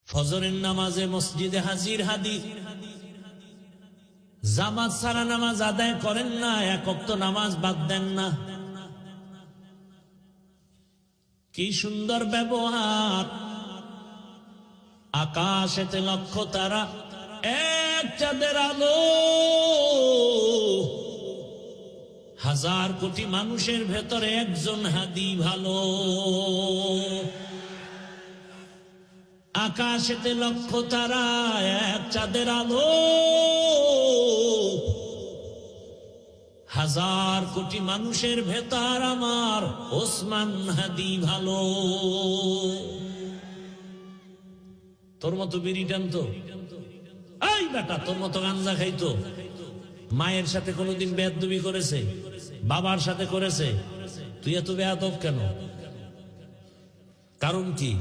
ফজরের নামাজে মসজিদে হাজির হাদি, জামাত ছাড়া নামাজ আদায় করেন না, এক ওয়াক্ত নামাজ বাদ দেন না। কি সুন্দর ব্যবহার! আকাশেতে লক্ষ তারা, এক চাঁদের আলো, হাজার কোটি মানুষের ভেতরে একজন হাদি ভালো। আকাশেতে লক্ষ তারা, এক চাঁদের আলো, হাজার কোটি মানুষের ভেতর আমার ওসমান হাদি ভালো। তোর মতো বিড়ি টানতো, এই বেটা তোর মতো গাঞ্জা খাইতো, মায়ের সাথে কোনোদিন বেয়াদবি করেছে, বাবার সাথে করেছে, তুই এত বেয়াদব কেন? কারণ কি?